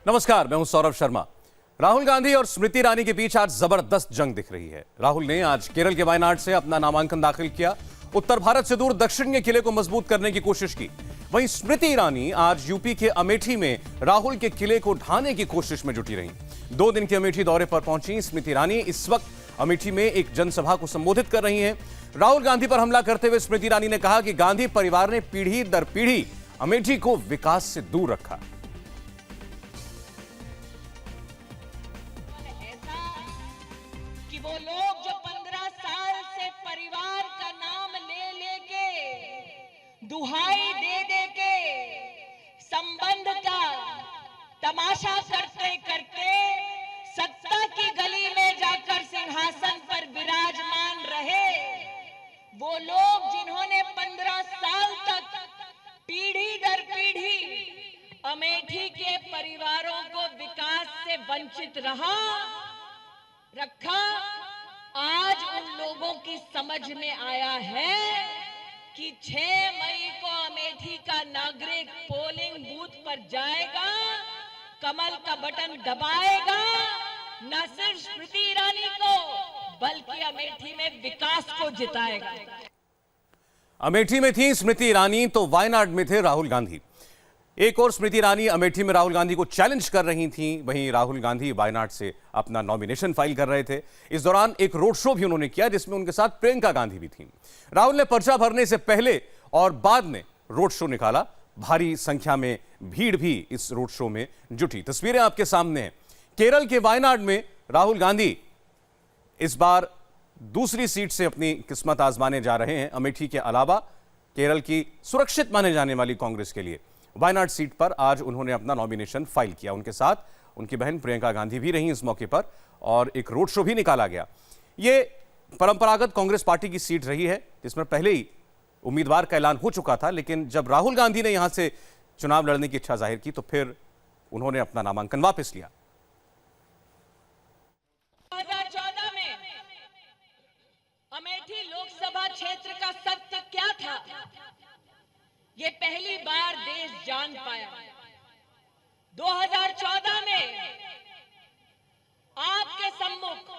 नमस्कार, मैं हूं सौरभ शर्मा। राहुल गांधी और स्मृति ईरानी के बीच आज जबरदस्त जंग दिख रही है। राहुल ने आज केरल के वायनाड से अपना नामांकन दाखिल किया, उत्तर भारत से दूर दक्षिण के किले को मजबूत करने की कोशिश की। वहीं स्मृति ईरानी आज यूपी के अमेठी में राहुल के किले को ढाने की कोशिश में जुटी रही। 2 दिन के अमेठी दौरे पर पहुंची स्मृति ईरानी इस वक्त अमेठी में एक जनसभा को संबोधित कर रही हैं। राहुल गांधी पर हमला करते हुए स्मृति ईरानी ने कहा कि गांधी परिवार ने पीढ़ी दर पीढ़ी अमेठी को विकास से दूर रखा। वो लोग जो 15 साल से परिवार का नाम ले लेके दुहाई दे दे के संबंध का तमाशा करते करते सत्ता की गली में जाकर सिंहासन पर विराजमान रहे, वो लोग जिन्होंने 15 साल तक पीढ़ी दर पीढ़ी अमेठी के परिवारों को विकास से वंचित रखा, आज उन लोगों की समझ में आया है कि 6 मई को अमेठी का नागरिक पोलिंग बूथ पर जाएगा, कमल का बटन दबाएगा, न सिर्फ स्मृति ईरानी को बल्कि अमेठी में विकास को जिताएगा। अमेठी में थी स्मृति ईरानी तो वायनाड में थे राहुल गांधी। एक और स्मृति ईरानी अमेठी में राहुल गांधी को चैलेंज कर रही थीं, वहीं राहुल गांधी वायनाड से अपना नॉमिनेशन फाइल कर रहे थे। इस दौरान एक रोड शो भी उन्होंने किया जिसमें उनके साथ प्रियंका गांधी भी थीं। राहुल ने पर्चा भरने से पहले और बाद में रोड शो निकाला। भारी संख्या में भीड़ भी इस रोड शो में जुटी। तस्वीरें आपके सामने हैं। केरल के वायनाड में राहुल गांधी इस बार दूसरी सीट से अपनी किस्मत आजमाने जा रहे हैं। अमेठी के अलावा केरल की सुरक्षित माने जाने वाली कांग्रेस के लिए वायनाड सीट पर आज उन्होंने अपना नॉमिनेशन फाइल किया। उनके साथ उनकी बहन प्रियंका गांधी भी रहीं इस मौके पर और एक रोड शो भी निकाला गया। ये परंपरागत कांग्रेस पार्टी की सीट रही है जिसमें पहले ही उम्मीदवार का ऐलान हो चुका था, लेकिन जब राहुल गांधी ने यहां से चुनाव लड़ने की इच्छा जाहिर की तो फिर उन्होंने अपना नामांकन वापस लिया। 2014 में अमेठी लोकसभा क्षेत्र का सत्य क्या था, ये पहली बार देश जान पाया। 2014 में आपके सम्मुख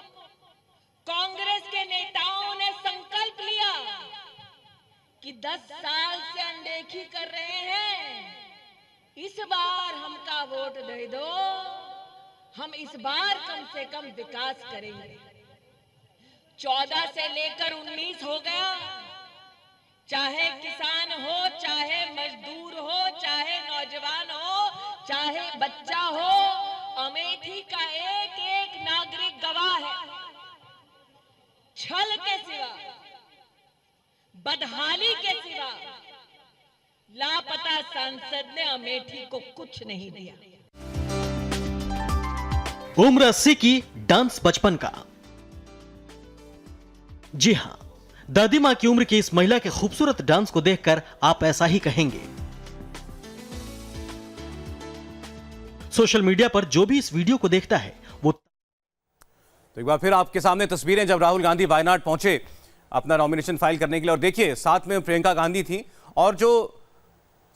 कांग्रेस के नेताओं ने संकल्प लिया कि 10 साल से अनदेखी कर रहे हैं, इस बार हमका वोट दे दो, हम इस बार कम से कम विकास करेंगे। 14 से लेकर 19 हो गया, चाहे किसान हो, चाहे मजदूर हो, चाहे नौजवान हो, चाहे बच्चा हो, अमेठी का एक एक नागरिक गवाह है। छल के सिवा, बदहाली के सिवा लापता सांसद ने अमेठी को कुछ नहीं दिया। उम्र 80 की, डांस बचपन का। जी हां, दादी मां की उम्र की इस महिला के खूबसूरत डांस को देखकर आप ऐसा ही कहेंगे। सोशल मीडिया पर जो भी इस वीडियो को देखता है वो तो एक बार फिर आपके सामने तस्वीरें जब राहुल गांधी वायनाड पहुंचे अपना नॉमिनेशन फाइल करने के लिए, और देखिए साथ में प्रियंका गांधी थी और जो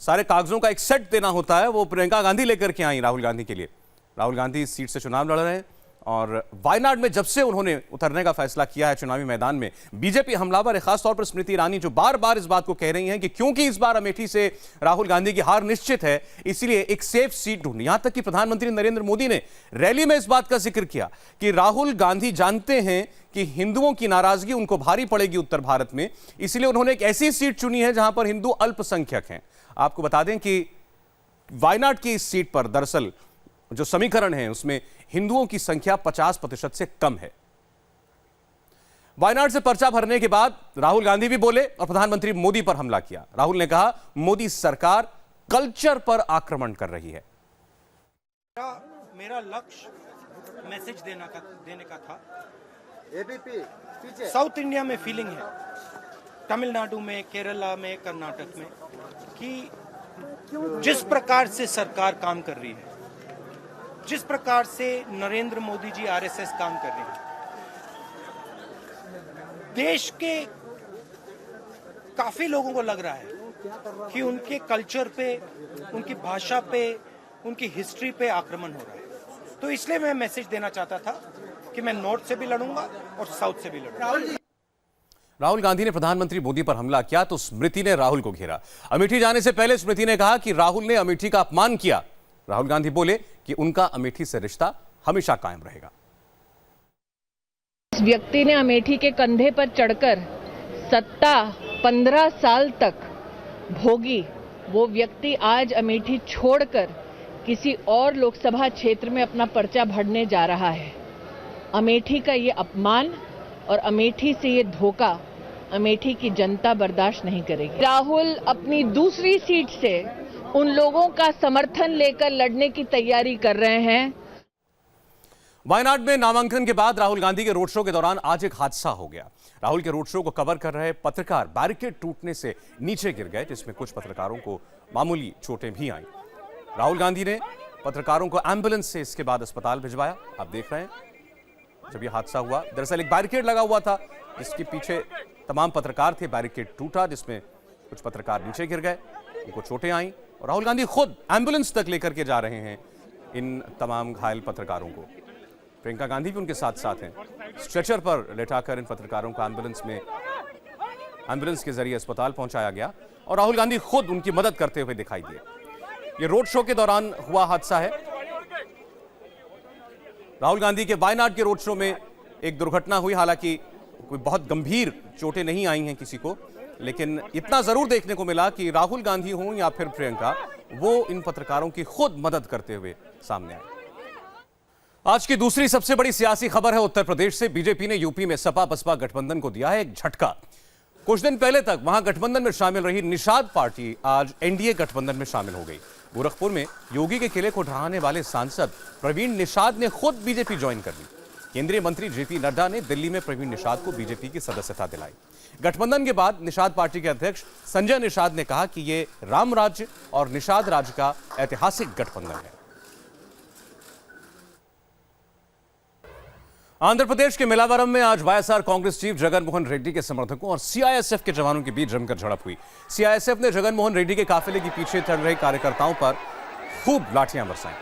सारे कागजों का एक सेट देना होता है वो प्रियंका गांधी लेकर के आई राहुल गांधी के लिए। राहुल गांधी इस सीट से चुनाव लड़ रहे हैं और वायनाड में जब से उन्होंने उतरने का फैसला किया है चुनावी मैदान में, बीजेपी हमलावर है। खासतौर पर स्मृति ईरानी जो बार बार इस बात को कह रही हैं कि क्योंकि इस बार अमेठी से राहुल गांधी की हार निश्चित है, इसलिए एक सेफ सीट ढूंढनी। यहां तक कि प्रधानमंत्री नरेंद्र मोदी ने रैली में इस बात का जिक्र किया कि राहुल गांधी जानते हैं कि हिंदुओं की नाराजगी उनको भारी पड़ेगी उत्तर भारत में, इसलिए उन्होंने एक ऐसी सीट चुनी है जहां पर हिंदू अल्पसंख्यक हैं। आपको बता दें कि वायनाड की इस सीट पर दरअसल जो समीकरण है उसमें हिंदुओं की संख्या 50% से कम है। वायनाड से पर्चा भरने के बाद राहुल गांधी भी बोले और प्रधानमंत्री मोदी पर हमला किया। राहुल ने कहा मोदी सरकार कल्चर पर आक्रमण कर रही है। मेरा लक्ष्य मैसेज देने का था। एबीपी पीछे साउथ इंडिया में फीलिंग है, तमिलनाडु में, केरला में, कर्नाटक में, कि जिस प्रकार से सरकार काम कर रही है, जिस प्रकार से नरेंद्र मोदी जी आरएसएस काम कर रहे हैं, देश के काफी लोगों को लग रहा है कि उनके कल्चर पे, उनकी भाषा पे, उनकी हिस्ट्री पे आक्रमण हो रहा है। तो इसलिए मैं मैसेज देना चाहता था कि मैं नॉर्थ से भी लड़ूंगा और साउथ से भी लड़ूंगा। राहुल गांधी ने प्रधानमंत्री मोदी पर हमला किया तो स्मृति ने राहुल को घेरा। अमेठी जाने से पहले स्मृति ने कहा कि राहुल ने अमेठी का अपमान किया। राहुल गांधी बोले कि उनका अमेठी से रिश्ता हमेशा कायम रहेगा। इस व्यक्ति ने अमेठी के कंधे पर चढ़कर सत्ता 15 साल तक भोगी, वो व्यक्ति आज अमेठी छोड़कर किसी और लोकसभा क्षेत्र में अपना पर्चा भरने जा रहा है। अमेठी का ये अपमान और अमेठी से ये धोखा अमेठी की जनता बर्दाश्त नहीं करेगी। राहुल अपनी दूसरी सीट से उन लोगों का समर्थन लेकर लड़ने की तैयारी कर रहे हैं। वायनाड में नामांकन के बाद राहुल गांधी के रोड शो के दौरान आज एक हादसा हो गया। राहुल के रोड शो को कवर कर रहे पत्रकार बैरिकेड टूटने से नीचे गिर गए, जिसमें कुछ पत्रकारों को मामूली चोटें भी आईं। राहुल गांधी ने पत्रकारों को एम्बुलेंस से इसके बाद अस्पताल भिजवाया। आप देख रहे हैं जब यह हादसा हुआ, दरअसल एक बैरिकेड लगा हुआ था जिसके पीछे तमाम पत्रकार थे। बैरिकेड टूटा जिसमें कुछ पत्रकार नीचे गिर गए, उनको चोटें आईं और राहुल गांधी खुद एम्बुलेंस तक लेकर के जा रहे हैं इन तमाम घायल पत्रकारों को। प्रियंका गांधी भी उनके साथ साथ हैं। स्ट्रेचर पर लेटाकर इन पत्रकारों को एम्बुलेंस के जरिए अस्पताल पहुंचाया गया और राहुल गांधी खुद उनकी मदद करते हुए दिखाई दिए। ये रोड शो के दौरान हुआ हादसा है। राहुल गांधी के वायनाड के रोड शो में एक दुर्घटना हुई। हालांकि कोई बहुत गंभीर चोटें नहीं आई हैं किसी को, लेकिन इतना जरूर देखने को मिला कि राहुल गांधी हों या फिर प्रियंका, वो इन पत्रकारों की खुद मदद करते हुए सामने आए। आज की दूसरी सबसे बड़ी सियासी खबर है उत्तर प्रदेश से। बीजेपी ने यूपी में सपा बसपा गठबंधन को दिया है एक झटका। कुछ दिन पहले तक वहां गठबंधन में शामिल रही निषाद पार्टी आज एनडीए गठबंधन में शामिल हो गई। गोरखपुर में योगी के किले को ढहाने वाले सांसद प्रवीण निषाद ने खुद बीजेपी ज्वाइन कर ली। केंद्रीय मंत्री जेपी नड्डा ने दिल्ली में प्रवीण निषाद को बीजेपी की सदस्यता दिलाई। गठबंधन के बाद निषाद पार्टी के अध्यक्ष संजय निषाद ने कहा कि ये राम राज्य और निषाद राज्य का ऐतिहासिक गठबंधन है। आंध्र प्रदेश के मिलावरम में आज वाईएसआर कांग्रेस चीफ जगन मोहन रेड्डी के समर्थकों और सीआईएसएफ के जवानों के बीच जमकर झड़प हुई। सीआईएसएफ ने जगन मोहन रेड्डी के काफिले के पीछे चल रहे कार्यकर्ताओं पर खूब लाठियां बरसाईं।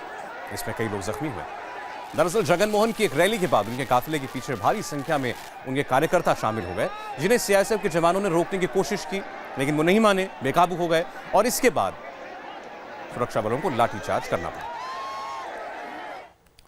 इसमें कई लोग जख्मी हुए। दरअसल जगन मोहन की एक रैली के बाद उनके काफिले के पीछे भारी संख्या में उनके कार्यकर्ता शामिल हो गए, जिन्हें सीआईएसएफ के जवानों ने रोकने की कोशिश की, लेकिन वो नहीं माने, बेकाबू हो गए और इसके बाद सुरक्षा बलों को लाठीचार्ज करना पड़ा।